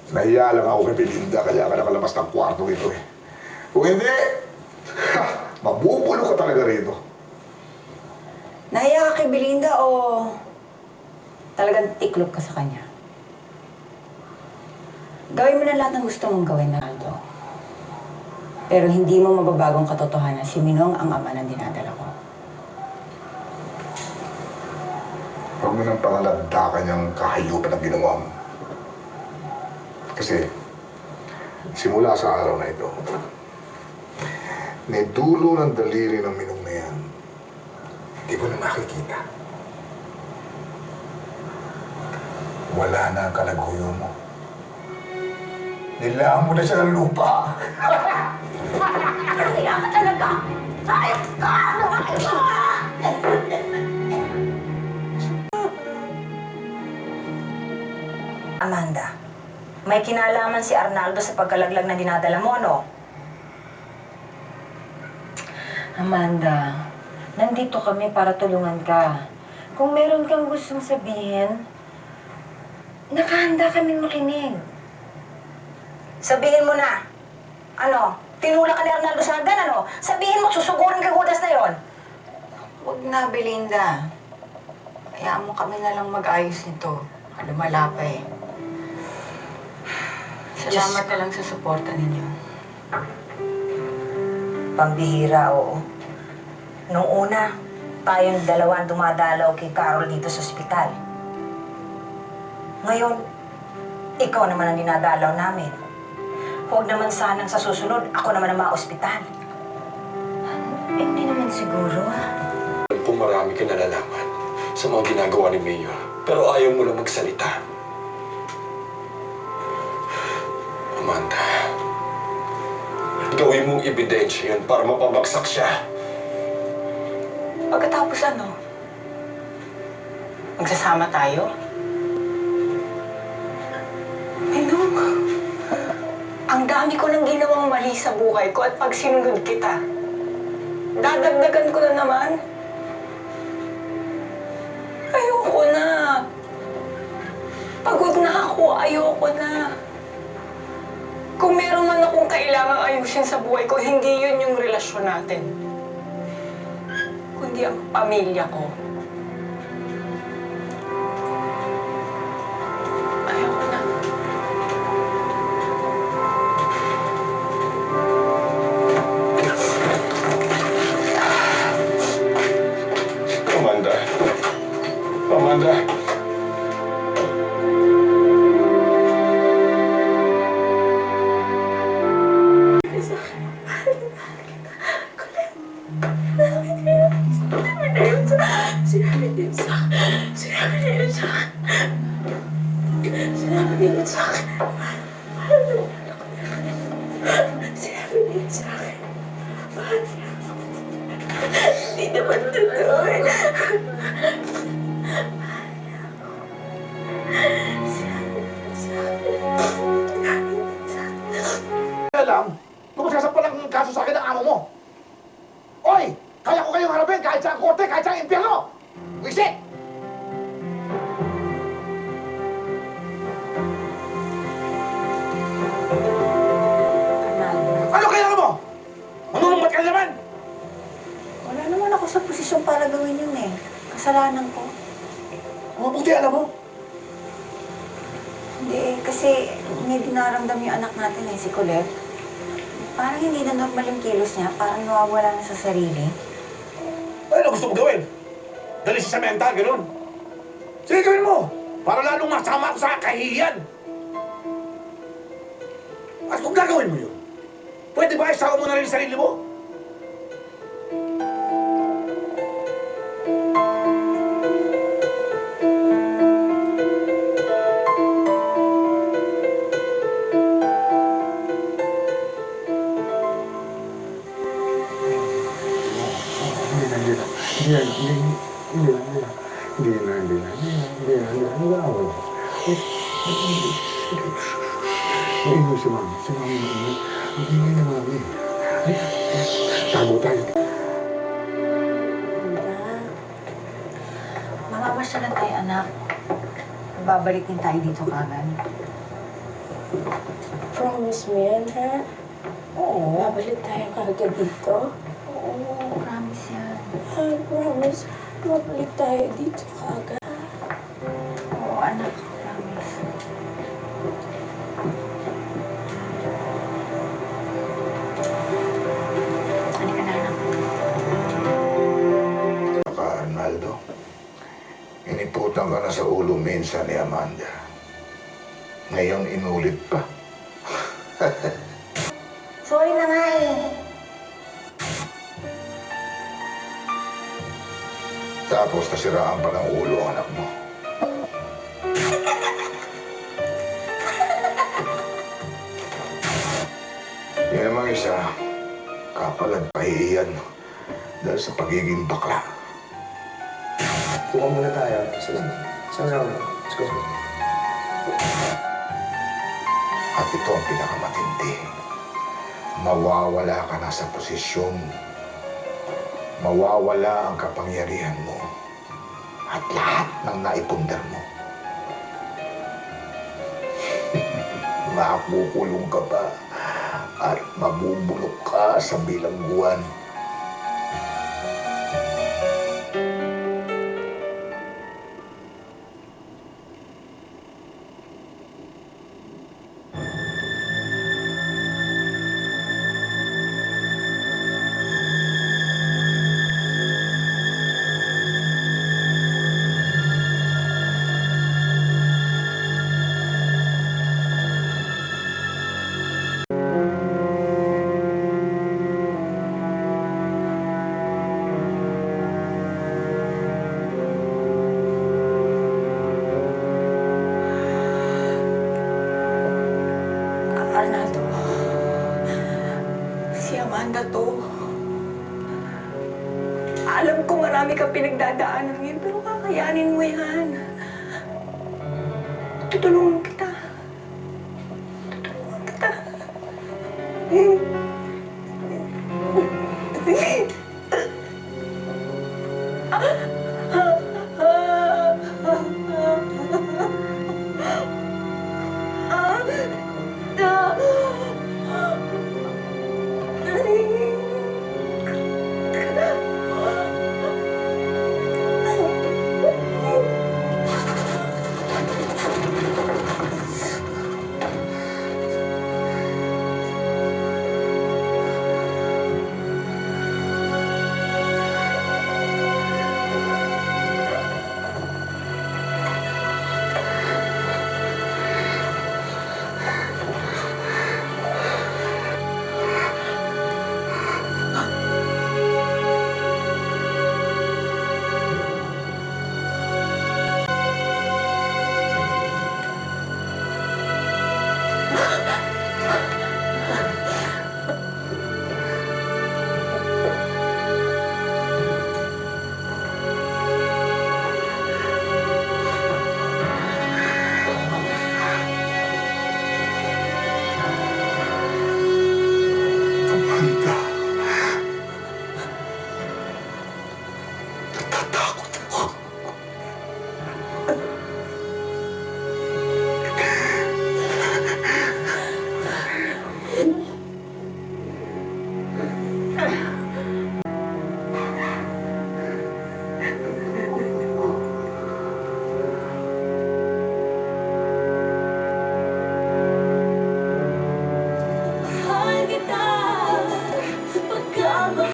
Nahiya lang ako kay Belinda, kaya ka nakalabas ng kwarto ito eh. Kung hindi, mabubulo ka talaga rito. Nahiya ka kay Belinda o talagang tiklop ka sa kanya? Gawin mo na lahat ng gusto mong gawin, Aldo. Pero hindi mo mababagong katotohanan si Minong ang ama ng dinadala ko. Huwag mo nang pangalandakan yung kahayupan ang ginawa mo. Kasi, simula sa araw na ito, may dulo ng daliri ng Minong na yan. Hindi mo na makikita. Wala na ang kalaguyo mo. Nilaan mo na siya ng lupa. Kaya ka talaga! Ayos ka! Ayos ka! Amanda, may kinalaman si Arnaldo sa pagkalaglag na dinadala mo, no? Amanda, nandito kami para tulungan ka. Kung meron kang gustong sabihin, nakahanda kaming makinig. Sabihin mo na. Ano? Tinulak ka ni Arnaldo sa hagdan, ano? Sabihin mo, susugurin kay Judas na yon. Huwag na, Belinda. Hayaan mo kami na lang mag-ayos nito. Lumala pa eh. Salamat na lang sa suporta ninyo. Pambihira, oo. Nung una, tayong dalawa ang dumadalaw kay Carol dito sa ospital. Ngayon, ikaw naman ang dinadalaw namin. Huwag naman sanang sa susunod, ako naman ang ma-ospital. Hindi naman siguro. Alam kong marami ka nalalaman sa mga ginagawa ni Mayor, pero ayaw mo lang magsalita. Amanda, gawin mong ebidensya yun para mapabagsak siya. Pagkatapos ano? Magsasama tayo? Ang dami ko nang ginawang mali sa buhay ko at pag sinunod kita, dadagdagan ko na naman. Ayoko na. Pagod na ako. Ayoko na. Kung meron man akong kailangang ayusin sa buhay ko, hindi yun yung relasyon natin. Kundi ang pamilya ko. Ayoko na. Amanda. Amanda. Sinabi niyo sa akin. Sinabi niyo sa akin. Sinabi niyo sa akin. Sinabi niyo sa akin. Hindi naman totoo eh. Alam, kung magsasampa lang ng kaso sa akin ng amo mo. Oy! Kaya ko kayong harapin kahit sa korte, kahit sa impyerno! Wisit! Arnaldo, Ano kailangan mo? Manunumbat ka na naman! wala naman ako sa posisyon para gawin yun eh. Kasalanan ko. Mabuti alam mo. Hindi, kasi may dinaramdam yung anak natin eh, si Colette. Parang hindi na normal yung kilos niya, parang nawawala na sa sarili. Ano gusto mo gawin? Dali siya sa mental, gano'n. Sige, gawin mo! Para lalong masama ako sa kahihiyan. At kung gagawin mo yun, pwede ba isawa mo na rin yung sarili mo? Si Mami. Si Mami. Ang ingay na Mami. Tago tayo. Mamamasyalan tayo, anak. Babalik din tayo dito kagad. Promise mo yan, ha? Oo. Babalik tayo kagad dito. Oo, promise yan. Ha, promise. Babalik tayo dito kagad. Oo, anak, promise. Halika na, anak. Saka, Arnaldo, iniputan ka na sa ulo minsan ni Amanda. Ngayon, inulit pa. Sorry na nga eh. Tapos nasiraan pa ng ulo ang anak mo. Yung namang isa, kakalad pahihiyan dahil sa pagiging bakla. Tuka muna tayo. Saan ka? Let's go. At ito ang pinakamatindi. Mawawala ka na sa posisyon. Mawawala ang kapangyarihan mo. At lahat ng naipundar mo. Makukulong ka pa at mabubulok ka sa bilangguan. Arnaldo, si Amanda to. Alam ko marami ka pinagdadaanan ngayon, pero kakayanin mo yan. Tutulungan kita. Tutulungan kita. Amanda. Natatakot ako.